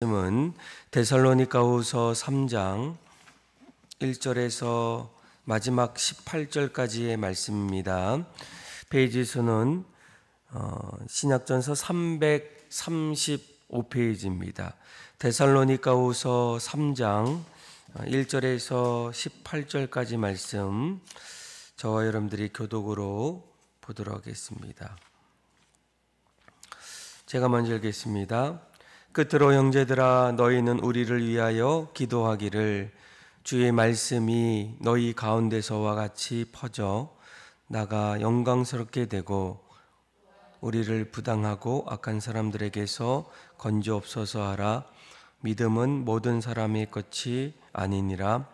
말씀은 데살로니가후서 3장 1절에서 마지막 18절까지의 말씀입니다. 페이지 수는 신약전서 335페이지입니다. 데살로니가후서 3장 1절에서 18절까지 말씀, 저와 여러분들이 교독으로 보도록 하겠습니다. 제가 먼저 읽겠습니다. 끝으로 형제들아, 너희는 우리를 위하여 기도하기를, 주의 말씀이 너희 가운데서와 같이 퍼져 나가 영광스럽게 되고 우리를 부당하고 악한 사람들에게서 건져옵소서 하라. 믿음은 모든 사람의 것이 아니니라.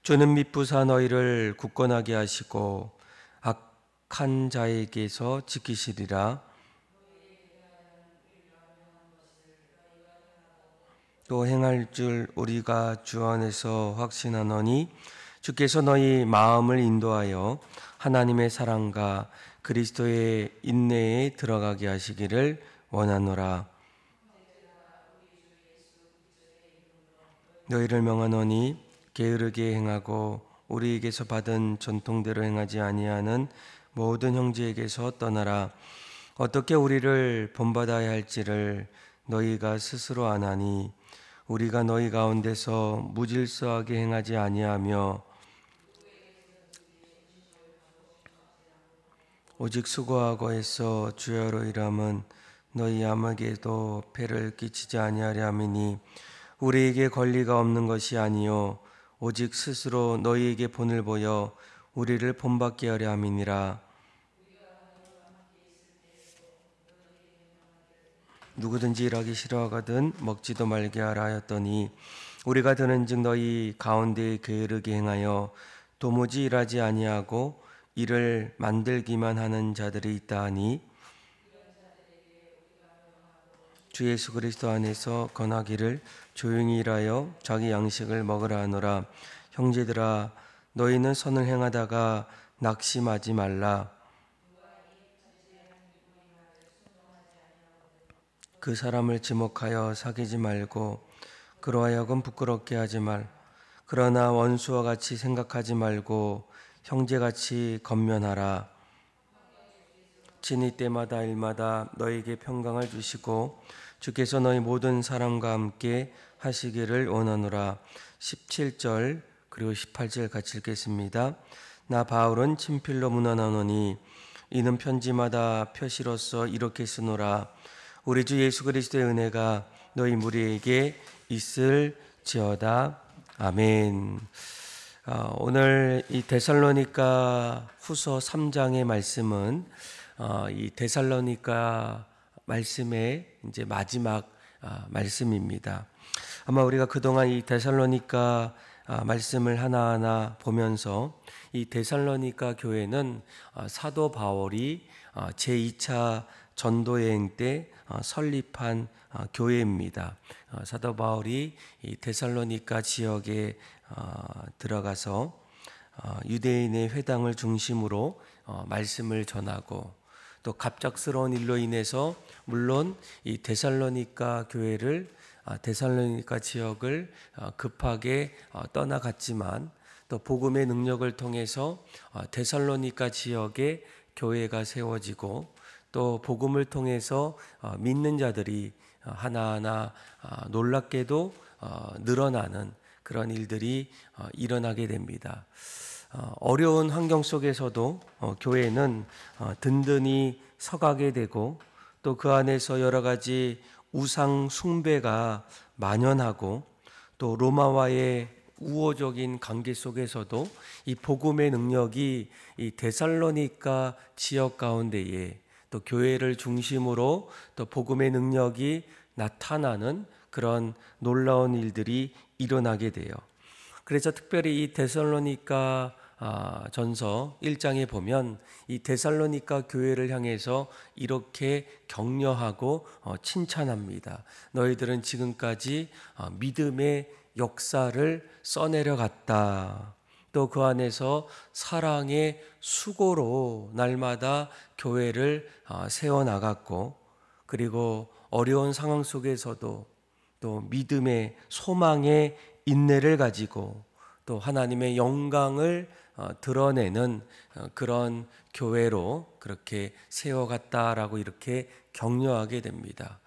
주는 미쁘사 너희를 굳건하게 하시고 악한 자에게서 지키시리라. 또 행할 줄 우리가 주 안에서 확신하노니 주께서 너희 마음을 인도하여 하나님의 사랑과 그리스도의 인내에 들어가게 하시기를 원하노라. 너희를 명하노니 게으르게 행하고 우리에게서 받은 전통대로 행하지 아니하는 모든 형제에게서 떠나라. 어떻게 우리를 본받아야 할지를 너희가 스스로 아나니 우리가 너희 가운데서 무질서하게 행하지 아니하며 오직 수고하고 애써 주야로 일함은 너희 아무에게도 폐를 끼치지 아니하려 함이니 우리에게 권리가 없는 것이 아니요 오직 스스로 너희에게 본을 보여 우리를 본받게 하려 함이니라. 누구든지 일하기 싫어하거든 먹지도 말게 하라 하였더니 우리가 들은즉 너희 가운데 게으르게 행하여 도무지 일하지 아니하고 일을 만들기만 하는 자들이 있다 하니 주 예수 그리스도 안에서 권하기를 조용히 일하여 자기 양식을 먹으라 하노라. 형제들아, 너희는 선을 행하다가 낙심하지 말라. 그 사람을 지목하여 사귀지 말고 그로 하여금 부끄럽게 하지 말. 그러나 원수와 같이 생각하지 말고 형제같이 권면하라. 진이 때마다 일마다 너에게 평강을 주시고 주께서 너희 모든 사람과 함께 하시기를 원하노라. 17절 그리고 18절 같이 읽겠습니다. 나 바울은 친필로 문안하노니 이는 편지마다 표시로서 이렇게 쓰노라. 우리 주 예수 그리스도의 은혜가 너희 무리에게 있을지어다. 아멘. 오늘 이 데살로니가 후서 3장의 말씀은 이 데살로니가 말씀의 이제 마지막 말씀입니다. 아마 우리가 그동안 이 데살로니가 말씀을 하나하나 보면서 이 데살로니가 교회는 사도 바울이 제2차 전도여행 때 설립한 교회입니다. 사도 바울이 이 데살로니가 지역에 들어가서 유대인의 회당을 중심으로 말씀을 전하고 또 갑작스러운 일로 인해서 물론 이 데살로니가 교회를 데살로니가 지역을 급하게 떠나갔지만 또 복음의 능력을 통해서 데살로니가 지역에 교회가 세워지고 또 복음을 통해서 믿는 자들이 하나하나 놀랍게도 늘어나는 그런 일들이 일어나게 됩니다. 어려운 환경 속에서도 교회는 든든히 서가게 되고 또 그 안에서 여러 가지 우상 숭배가 만연하고 또 로마와의 우호적인 관계 속에서도 이 복음의 능력이 이 데살로니가 지역 가운데에 또 교회를 중심으로 또 복음의 능력이 나타나는 그런 놀라운 일들이 일어나게 돼요. 그래서 특별히 이 데살로니가 전서 1장에 보면 이 데살로니가 교회를 향해서 이렇게 격려하고 칭찬합니다. 너희들은 지금까지 믿음의 역사를 써내려 갔다. 또 그 안에서 사랑의 수고로 날마다 교회를 세워나갔고 그리고 어려운 상황 속에서도 또 믿음의 소망의 인내를 가지고 또 하나님의 영광을 드러내는 그런 교회로 그렇게 세워갔다라고 이렇게 격려하게 됩니다.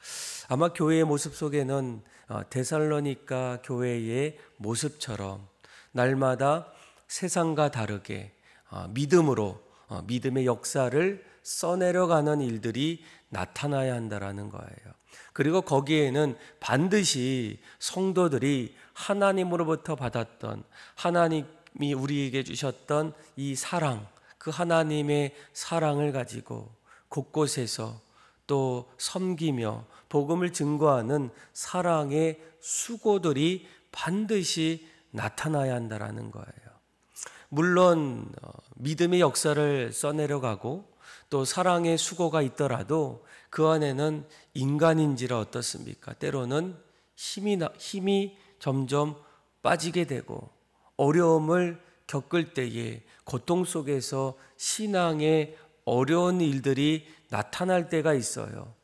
아마 교회의 모습 속에는 데살로니가 교회의 모습처럼 날마다 세상과 다르게 믿음으로 믿음의 역사를 써내려가는 일들이 나타나야 한다라는 거예요. 그리고 거기에는 반드시 성도들이 하나님으로부터 받았던, 하나님이 우리에게 주셨던 이 사랑, 그 하나님의 사랑을 가지고 곳곳에서 또 섬기며 복음을 증거하는 사랑의 수고들이 반드시 나타나야 한다라는 거예요. 물론 믿음의 역사를 써내려가고 또 사랑의 수고가 있더라도 그 안에는 인간인지라 어떻습니까? 때로는 힘이 점점 빠지게 되고 어려움을 겪을 때에 고통 속에서 신앙의 어려운 일들이 나타날 때가 있어요.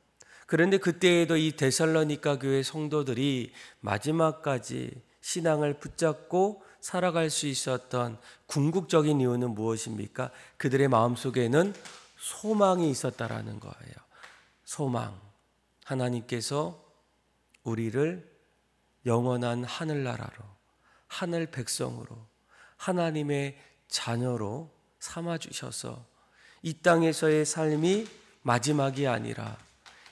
그런데 그때에도 이 데살로니가 교회 성도들이 마지막까지 신앙을 붙잡고 살아갈 수 있었던 궁극적인 이유는 무엇입니까? 그들의 마음속에는 소망이 있었다라는 거예요. 소망. 하나님께서 우리를 영원한 하늘나라로, 하늘 백성으로, 하나님의 자녀로 삼아주셔서 이 땅에서의 삶이 마지막이 아니라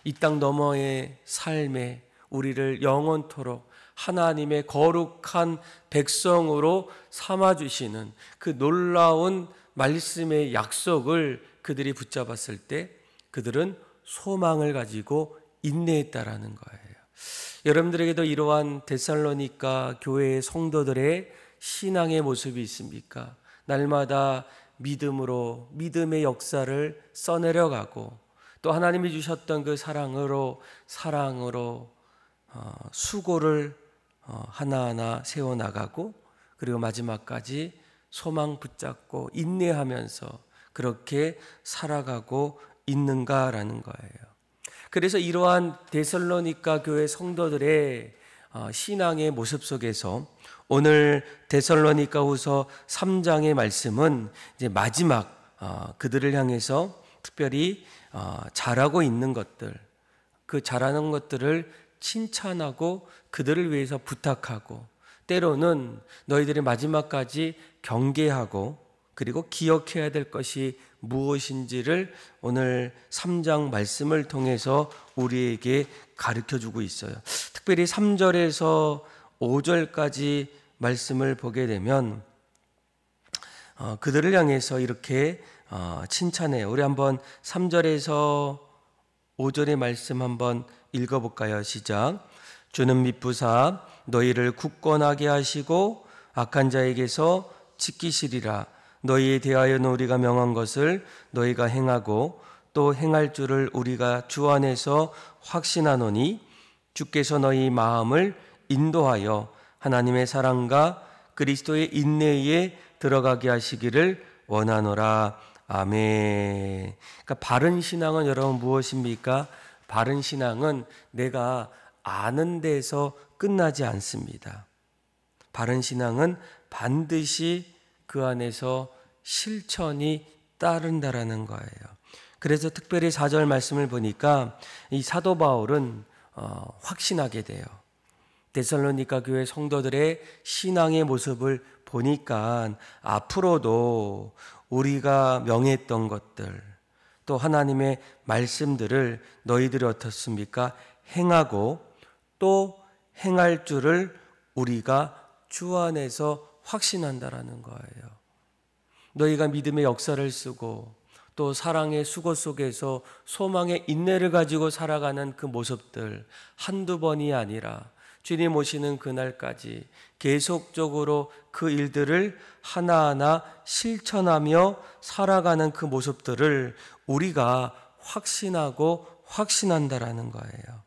이 땅 너머의 삶에 우리를 영원토록 하나님의 거룩한 백성으로 삼아주시는 그 놀라운 말씀의 약속을 그들이 붙잡았을 때 그들은 소망을 가지고 인내했다라는 거예요. 여러분들에게도 이러한 데살로니가 교회의 성도들의 신앙의 모습이 있습니까? 날마다 믿음으로 믿음의 역사를 써내려가고 또 하나님이 주셨던 그 사랑으로 수고를 하나하나 세워나가고 그리고 마지막까지 소망 붙잡고 인내하면서 그렇게 살아가고 있는가라는 거예요. 그래서 이러한 데살로니가 교회 성도들의 신앙의 모습 속에서 오늘 데살로니가후서 3장의 말씀은 이제 마지막 그들을 향해서 특별히 잘하고 있는 것들, 그 잘하는 것들을 칭찬하고 그들을 위해서 부탁하고 때로는 너희들이 마지막까지 경계하고 그리고 기억해야 될 것이 무엇인지를 오늘 3장 말씀을 통해서 우리에게 가르쳐주고 있어요. 특별히 3절에서 5절까지 말씀을 보게 되면 그들을 향해서 이렇게 칭찬해요. 우리 한번 3절에서 5절의 말씀 한번 읽어볼까요? 시작. 주는 미쁘사 너희를 굳건하게 하시고 악한 자에게서 지키시리라. 너희에 대하여는 우리가 명한 것을 너희가 행하고 또 행할 줄을 우리가 주 안에서 확신하노니 주께서 너희 마음을 인도하여 하나님의 사랑과 그리스도의 인내에 들어가게 하시기를 원하노라. 아멘. 그러니까 바른 신앙은 여러분 무엇입니까? 바른 신앙은 내가 아는 데서 끝나지 않습니다. 바른 신앙은 반드시 그 안에서 실천이 따른다라는 거예요. 그래서 특별히 4절 말씀을 보니까 이 사도 바울은 확신하게 돼요. 데살로니가 교회 성도들의 신앙의 모습을 보니까 앞으로도 우리가 명했던 것들 또 하나님의 말씀들을 너희들이 어떻습니까? 행하고 또 행할 줄을 우리가 주 안에서 확신한다라는 거예요. 너희가 믿음의 역사를 쓰고 또 사랑의 수고 속에서 소망의 인내를 가지고 살아가는 그 모습들 한두 번이 아니라 주님 오시는 그날까지 계속적으로 그 일들을 하나하나 실천하며 살아가는 그 모습들을 우리가 확신하고 확신한다라는 거예요.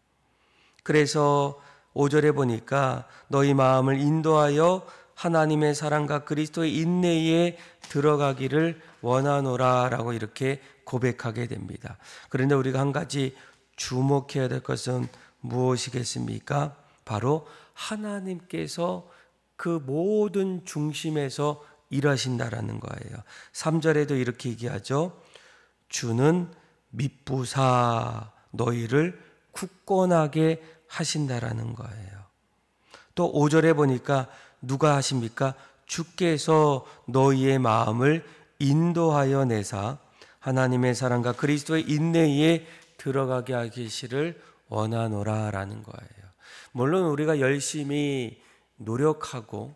그래서 5절에 보니까 너희 마음을 인도하여 하나님의 사랑과 그리스도의 인내에 들어가기를 원하노라 라고 이렇게 고백하게 됩니다. 그런데 우리가 한 가지 주목해야 될 것은 무엇이겠습니까? 바로 하나님께서 그 모든 중심에서 일하신다라는 거예요. 3절에도 이렇게 얘기하죠. 주는 미쁘사 너희를 굳건하게 하신다라는 거예요. 또 5절에 보니까 누가 하십니까? 주께서 너희의 마음을 인도하여 내사 하나님의 사랑과 그리스도의 인내에 들어가게 하시기를 원하노라라는 거예요. 물론 우리가 열심히 노력하고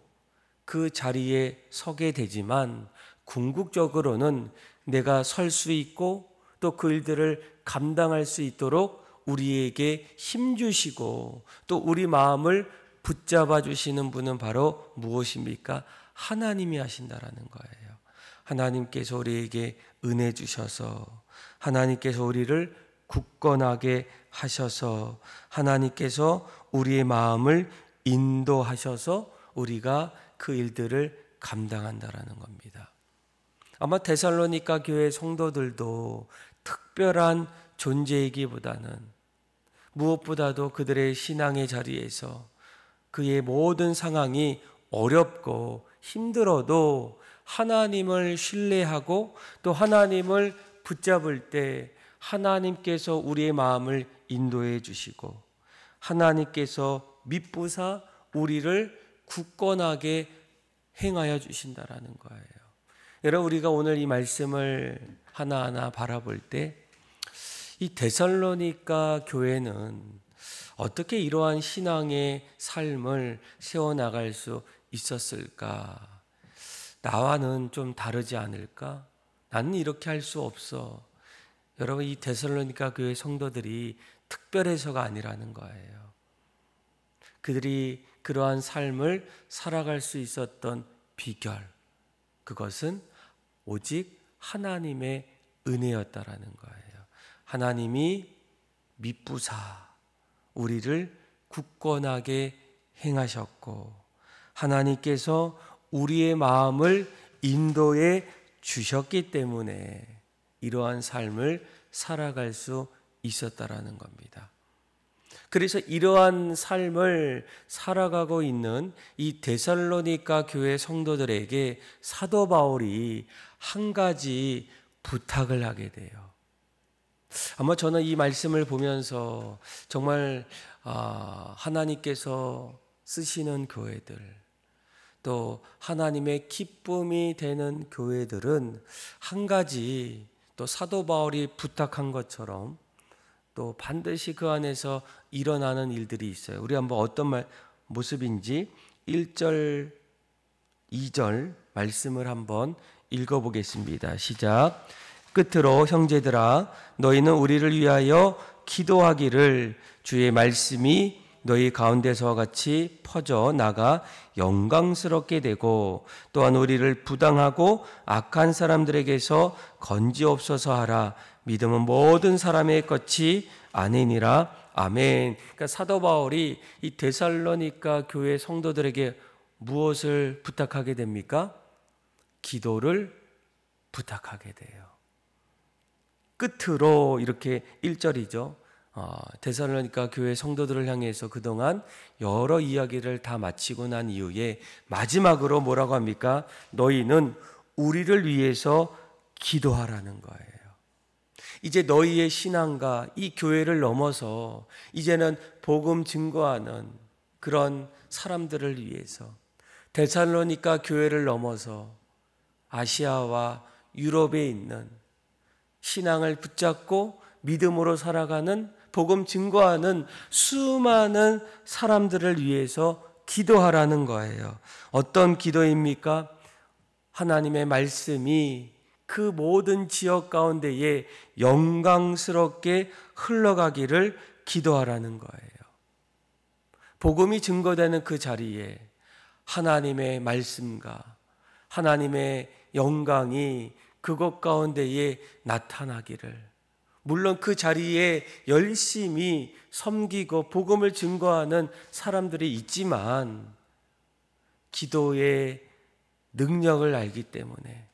그 자리에 서게 되지만 궁극적으로는 내가 설 수 있고 또 그 일들을 감당할 수 있도록 우리에게 힘 주시고 또 우리 마음을 붙잡아 주시는 분은 바로 무엇입니까? 하나님이 하신다라는 거예요. 하나님께서 우리에게 은혜 주셔서 하나님께서 우리를 굳건하게 하셔서 하나님께서 우리의 마음을 인도하셔서 우리가 그 일들을 감당한다라는 겁니다. 아마 데살로니가 교회 성도들도 특별한 존재이기보다는 무엇보다도 그들의 신앙의 자리에서 그의 모든 상황이 어렵고 힘들어도 하나님을 신뢰하고 또 하나님을 붙잡을 때 하나님께서 우리의 마음을 인도해 주시고 하나님께서 미쁘사 우리를 굳건하게 행하여 주신다라는 거예요. 여러분, 우리가 오늘 이 말씀을 하나하나 바라볼 때 이 데살로니가 교회는 어떻게 이러한 신앙의 삶을 세워나갈 수 있었을까? 나와는 좀 다르지 않을까? 나는 이렇게 할 수 없어. 여러분, 이 데살로니가 교회 성도들이 특별해서가 아니라는 거예요. 그들이 그러한 삶을 살아갈 수 있었던 비결, 그것은 오직 하나님의 은혜였다라는 거예요. 하나님이 미쁘사 우리를 굳건하게 행하셨고 하나님께서 우리의 마음을 인도해 주셨기 때문에 이러한 삶을 살아갈 수 있었다라는 겁니다. 그래서 이러한 삶을 살아가고 있는 이 데살로니가 교회 성도들에게 사도 바울이 한 가지 부탁을 하게 돼요. 아마 저는 이 말씀을 보면서 정말 하나님께서 쓰시는 교회들 또 하나님의 기쁨이 되는 교회들은 한 가지 또 사도 바울이 부탁한 것처럼 또 반드시 그 안에서 일어나는 일들이 있어요. 우리 한번 어떤 모습인지 1절, 2절 말씀을 한번 읽어보겠습니다. 시작. 끝으로 형제들아 너희는 우리를 위하여 기도하기를 주의 말씀이 너희 가운데서와 같이 퍼져 나가 영광스럽게 되고 또한 우리를 부당하고 악한 사람들에게서 건지옵소서 하라. 믿음은 모든 사람의 것이 아니니라. 아멘. 그러니까 사도 바울이 이 데살로니가 교회 성도들에게 무엇을 부탁하게 됩니까? 기도를 부탁하게 돼요. 끝으로 이렇게 1절이죠. 데살로니가 교회 성도들을 향해서 그동안 여러 이야기를 다 마치고 난 이후에 마지막으로 뭐라고 합니까? 너희는 우리를 위해서 기도하라는 거예요. 이제 너희의 신앙과 이 교회를 넘어서 이제는 복음 증거하는 그런 사람들을 위해서 데살로니가 교회를 넘어서 아시아와 유럽에 있는 신앙을 붙잡고 믿음으로 살아가는 복음 증거하는 수많은 사람들을 위해서 기도하라는 거예요. 어떤 기도입니까? 하나님의 말씀이 그 모든 지역 가운데에 영광스럽게 흘러가기를 기도하라는 거예요. 복음이 증거되는 그 자리에 하나님의 말씀과 하나님의 영광이 그것 가운데에 나타나기를, 물론 그 자리에 열심히 섬기고 복음을 증거하는 사람들이 있지만 기도의 능력을 알기 때문에,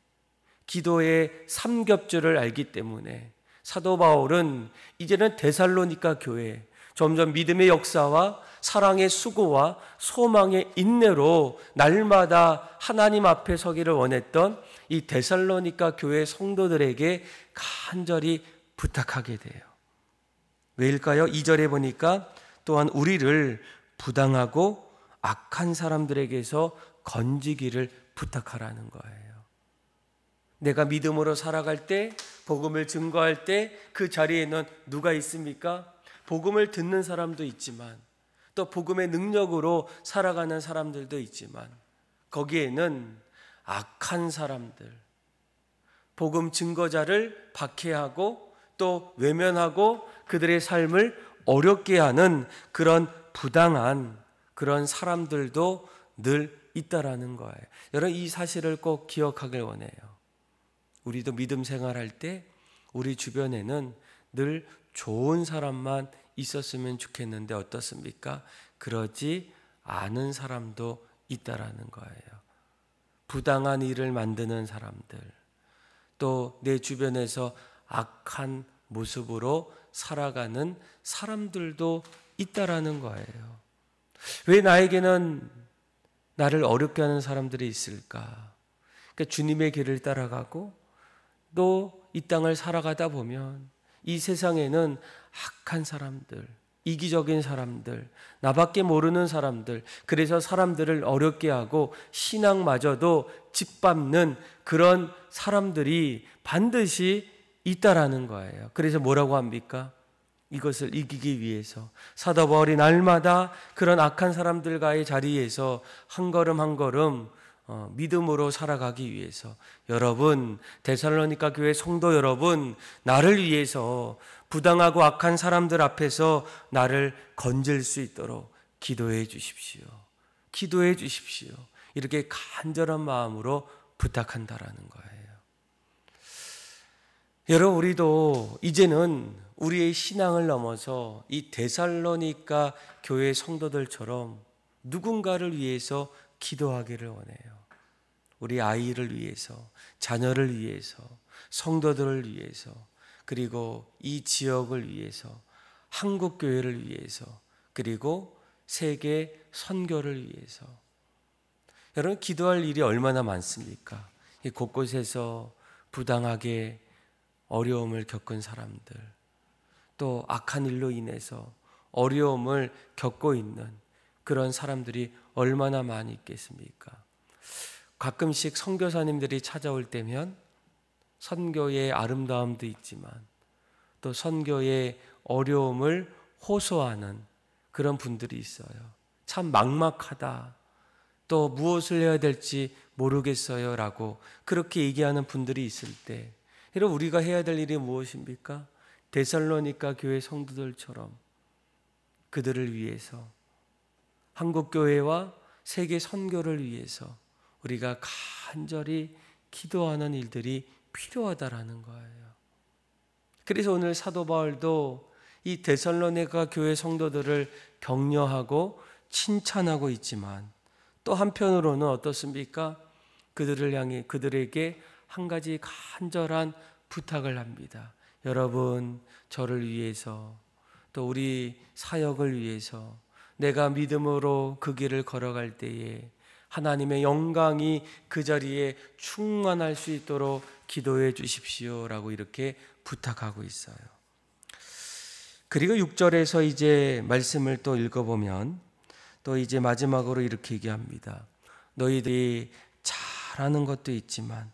기도의 삼겹줄을 알기 때문에 사도 바울은 이제는 데살로니가 교회, 점점 믿음의 역사와 사랑의 수고와 소망의 인내로 날마다 하나님 앞에 서기를 원했던 이 데살로니가 교회 성도들에게 간절히 부탁하게 돼요. 왜일까요? 2절에 보니까 또한 우리를 부당하고 악한 사람들에게서 건지기를 부탁하라는 거예요. 내가 믿음으로 살아갈 때, 복음을 증거할 때 그 자리에는 누가 있습니까? 복음을 듣는 사람도 있지만 또 복음의 능력으로 살아가는 사람들도 있지만 거기에는 악한 사람들, 복음 증거자를 박해하고 또 외면하고 그들의 삶을 어렵게 하는 그런 부당한 그런 사람들도 늘 있다라는 거예요. 여러분, 이 사실을 꼭 기억하길 원해요. 우리도 믿음 생활할 때 우리 주변에는 늘 좋은 사람만 있었으면 좋겠는데 어떻습니까? 그러지 않은 사람도 있다라는 거예요. 부당한 일을 만드는 사람들, 또 내 주변에서 악한 모습으로 살아가는 사람들도 있다라는 거예요. 왜 나에게는 나를 어렵게 하는 사람들이 있을까? 그러니까 주님의 길을 따라가고 또 이 땅을 살아가다 보면 이 세상에는 악한 사람들, 이기적인 사람들, 나밖에 모르는 사람들, 그래서 사람들을 어렵게 하고 신앙마저도 짓밟는 그런 사람들이 반드시 있다라는 거예요. 그래서 뭐라고 합니까? 이것을 이기기 위해서 사도 바울이 날마다 그런 악한 사람들과의 자리에서 한 걸음 한 걸음 믿음으로 살아가기 위해서, 여러분, 데살로니가 교회 성도 여러분, 나를 위해서 부당하고 악한 사람들 앞에서 나를 건질 수 있도록 기도해 주십시오. 기도해 주십시오. 이렇게 간절한 마음으로 부탁한다라는 거예요. 여러분, 우리도 이제는 우리의 신앙을 넘어서 이 데살로니가 교회 성도들처럼 누군가를 위해서 기도하기를 원해요. 우리 아이를 위해서, 자녀를 위해서, 성도들을 위해서, 그리고 이 지역을 위해서, 한국 교회를 위해서, 그리고 세계 선교를 위해서. 여러분, 기도할 일이 얼마나 많습니까? 곳곳에서 부당하게 어려움을 겪은 사람들, 또 악한 일로 인해서 어려움을 겪고 있는 그런 사람들이 얼마나 많이 있겠습니까? 가끔씩 선교사님들이 찾아올 때면 선교의 아름다움도 있지만 또 선교의 어려움을 호소하는 그런 분들이 있어요. 참 막막하다, 또 무엇을 해야 될지 모르겠어요 라고 그렇게 얘기하는 분들이 있을 때, 여러분, 우리가 해야 될 일이 무엇입니까? 데살로니가 교회 성도들처럼 그들을 위해서, 한국교회와 세계 선교를 위해서 우리가 간절히 기도하는 일들이 필요하다라는 거예요. 그래서 오늘 사도 바울도 이 데살로니가 교회 성도들을 격려하고 칭찬하고 있지만 또 한편으로는 어떻습니까? 그들을 향해 그들에게 한 가지 간절한 부탁을 합니다. 여러분, 저를 위해서, 또 우리 사역을 위해서 내가 믿음으로 그 길을 걸어갈 때에 하나님의 영광이 그 자리에 충만할 수 있도록 기도해 주십시오 라고 이렇게 부탁하고 있어요. 그리고 6절에서 이제 말씀을 또 읽어보면 또 이제 마지막으로 이렇게 얘기합니다. 너희들이 잘하는 것도 있지만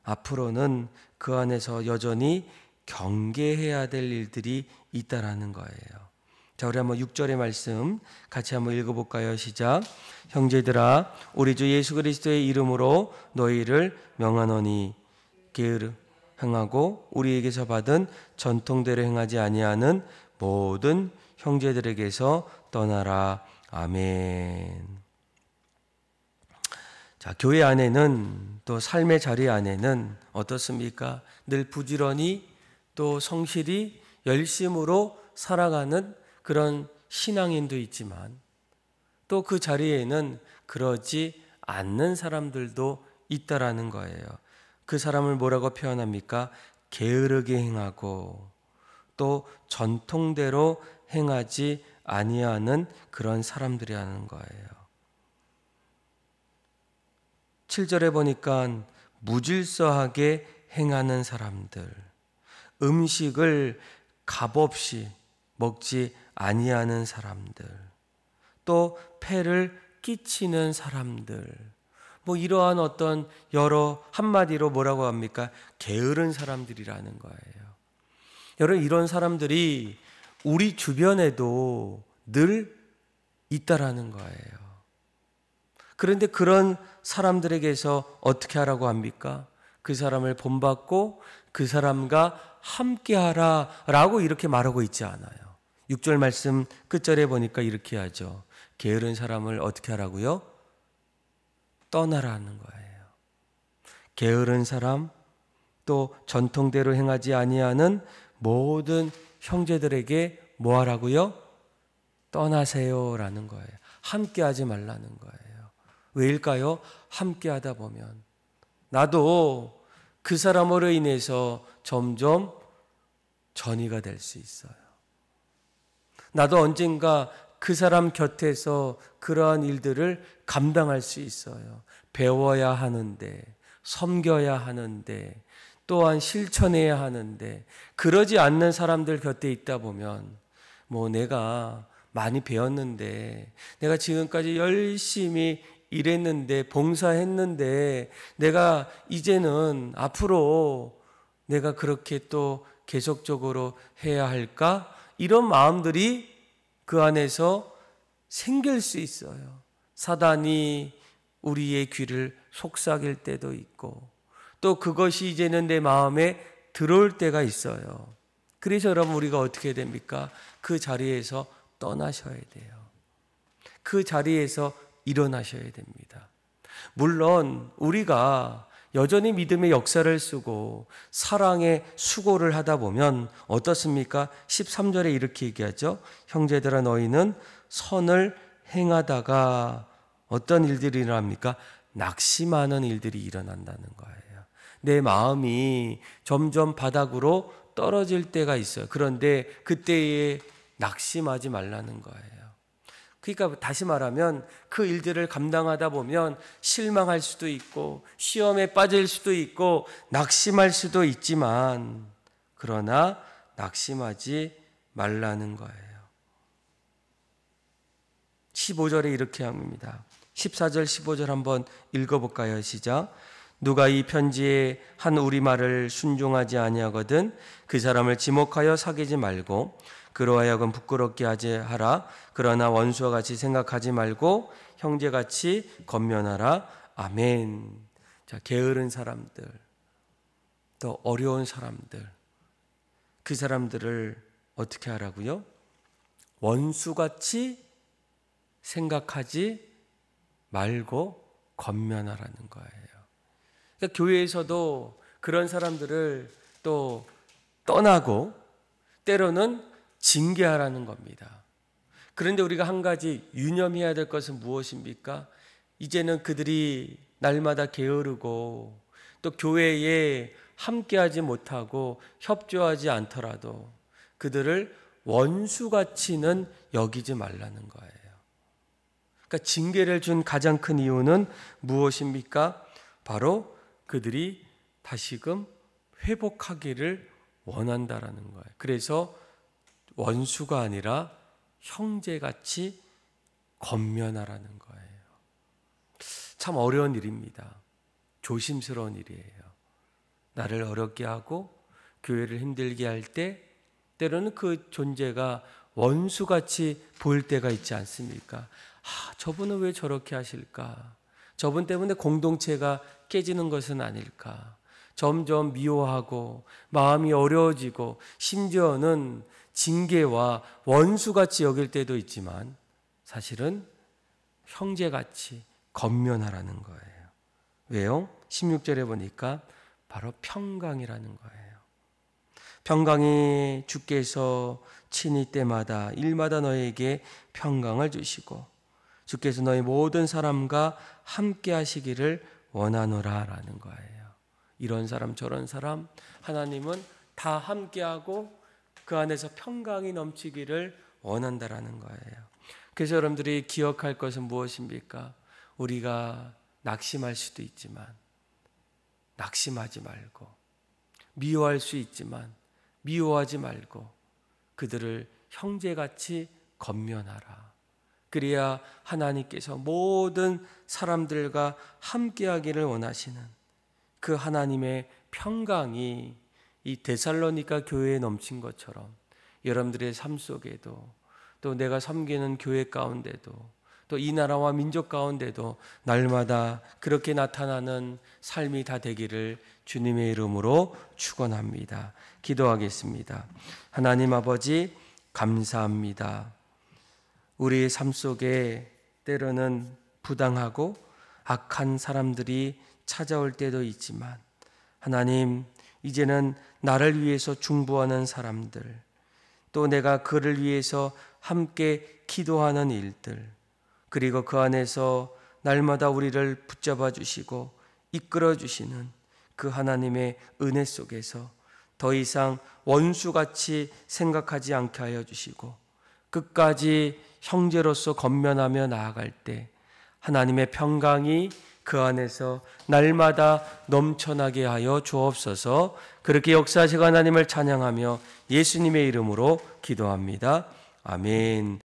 앞으로는 그 안에서 여전히 경계해야 될 일들이 있다라는 거예요. 자, 우리 한번 6절의 말씀 같이 한번 읽어볼까요? 시작. 형제들아, 우리 주 예수 그리스도의 이름으로 너희를 명하노니 게으르 행하고 우리에게서 받은 전통대로 행하지 아니하는 모든 형제들에게서 떠나라. 아멘. 자, 교회 안에는, 또 삶의 자리 안에는 어떻습니까? 늘 부지런히 또 성실히 열심으로 살아가는 그런 신앙인도 있지만 또 그 자리에는 그러지 않는 사람들도 있다라는 거예요. 그 사람을 뭐라고 표현합니까? 게으르게 행하고 또 전통대로 행하지 아니하는 그런 사람들이라는 거예요. 7절에 보니까 무질서하게 행하는 사람들, 음식을 값없이 먹지 아니하는 사람들, 또 폐를 끼치는 사람들, 이러한 어떤 여러 한마디로 뭐라고 합니까? 게으른 사람들이라는 거예요. 여러분, 이런 사람들이 우리 주변에도 늘 있다라는 거예요. 그런데 그런 사람들에게서 어떻게 하라고 합니까? 그 사람을 본받고 그 사람과 함께하라 라고 이렇게 말하고 있지 않아요. 6절 말씀 끝절에 보니까 이렇게 하죠. 게으른 사람을 어떻게 하라고요? 떠나라는 거예요. 게으른 사람, 또 전통대로 행하지 아니하는 모든 형제들에게 뭐 하라고요? 떠나세요라는 거예요. 함께하지 말라는 거예요. 왜일까요? 함께하다 보면 나도 그 사람으로 인해서 점점 전이가 될 수 있어요. 나도 언젠가 그 사람 곁에서 그러한 일들을 감당할 수 있어요. 배워야 하는데, 섬겨야 하는데, 또한 실천해야 하는데, 그러지 않는 사람들 곁에 있다 보면 내가 많이 배웠는데, 내가 지금까지 열심히 일했는데, 봉사했는데, 내가 이제는 앞으로 내가 그렇게 또 계속적으로 해야 할까? 이런 마음들이 그 안에서 생길 수 있어요. 사단이 우리의 귀를 속삭일 때도 있고, 또 그것이 이제는 내 마음에 들어올 때가 있어요. 그래서 여러분, 우리가 어떻게 됩니까? 그 자리에서 떠나셔야 돼요. 그 자리에서 일어나셔야 됩니다. 물론 우리가 여전히 믿음의 역사를 쓰고 사랑의 수고를 하다 보면 어떻습니까? 13절에 이렇게 얘기하죠. 형제들아, 너희는 선을 행하다가 어떤 일들이 일어납니까? 낙심하는 일들이 일어난다는 거예요. 내 마음이 점점 바닥으로 떨어질 때가 있어요. 그런데 그때에 낙심하지 말라는 거예요. 그러니까 다시 말하면 그 일들을 감당하다 보면 실망할 수도 있고 시험에 빠질 수도 있고 낙심할 수도 있지만, 그러나 낙심하지 말라는 거예요. 15절에 이렇게 합니다. 14절 15절 한번 읽어볼까요? 시작. 누가 이 편지에 한 우리말을 순종하지 아니하거든 그 사람을 지목하여 사귀지 말고 그로 하여금 부끄럽게 하라. 그러나 원수와 같이 생각하지 말고 형제같이 권면하라. 아멘. 자, 게으른 사람들, 또 어려운 사람들, 그 사람들을 어떻게 하라고요? 원수같이 생각하지 말고 권면하라는 거예요. 그러니까 교회에서도 그런 사람들을 또 떠나고 때로는 징계하라는 겁니다. 그런데 우리가 한 가지 유념해야 될 것은 무엇입니까? 이제는 그들이 날마다 게으르고 또 교회에 함께하지 못하고 협조하지 않더라도 그들을 원수같이는 여기지 말라는 거예요. 그러니까 징계를 준 가장 큰 이유는 무엇입니까? 바로 그들이 다시금 회복하기를 원한다라는 거예요. 그래서 원수가 아니라 형제같이 권면하라는 거예요. 참 어려운 일입니다. 조심스러운 일이에요. 나를 어렵게 하고 교회를 힘들게 할 때 때로는 그 존재가 원수같이 보일 때가 있지 않습니까? 저분은 왜 저렇게 하실까? 저분 때문에 공동체가 깨지는 것은 아닐까? 점점 미워하고 마음이 어려워지고 심지어는 징계와 원수같이 여길 때도 있지만 사실은 형제같이 권면하라는 거예요. 왜요? 16절에 보니까 바로 평강이라는 거예요. 평강이 주께서 친히 때마다 일마다 너에게 평강을 주시고 주께서 너희 모든 사람과 함께 하시기를 원하노라 라는 거예요. 이런 사람 저런 사람 하나님은 다 함께하고 그 안에서 평강이 넘치기를 원한다라는 거예요. 그래서 여러분들이 기억할 것은 무엇입니까? 우리가 낙심할 수도 있지만 낙심하지 말고, 미워할 수 있지만 미워하지 말고 그들을 형제같이 건면하라. 그래야 하나님께서 모든 사람들과 함께하기를 원하시는 그 하나님의 평강이 이 데살로니가 교회에 넘친 것처럼 여러분들의 삶 속에도, 또 내가 섬기는 교회 가운데도, 또 이 나라와 민족 가운데도 날마다 그렇게 나타나는 삶이 다 되기를 주님의 이름으로 축원합니다. 기도하겠습니다. 하나님 아버지, 감사합니다. 우리의 삶 속에 때로는 부당하고 악한 사람들이 찾아올 때도 있지만, 하나님, 이제는 나를 위해서 중보하는 사람들, 또 내가 그를 위해서 함께 기도하는 일들, 그리고 그 안에서 날마다 우리를 붙잡아 주시고 이끌어 주시는 그 하나님의 은혜 속에서 더 이상 원수같이 생각하지 않게 하여 주시고, 끝까지 형제로서 건면하며 나아갈 때 하나님의 평강이 그 안에서 날마다 넘쳐나게 하여 주옵소서. 그렇게 역사하시고 하나님을 찬양하며 예수님의 이름으로 기도합니다. 아멘.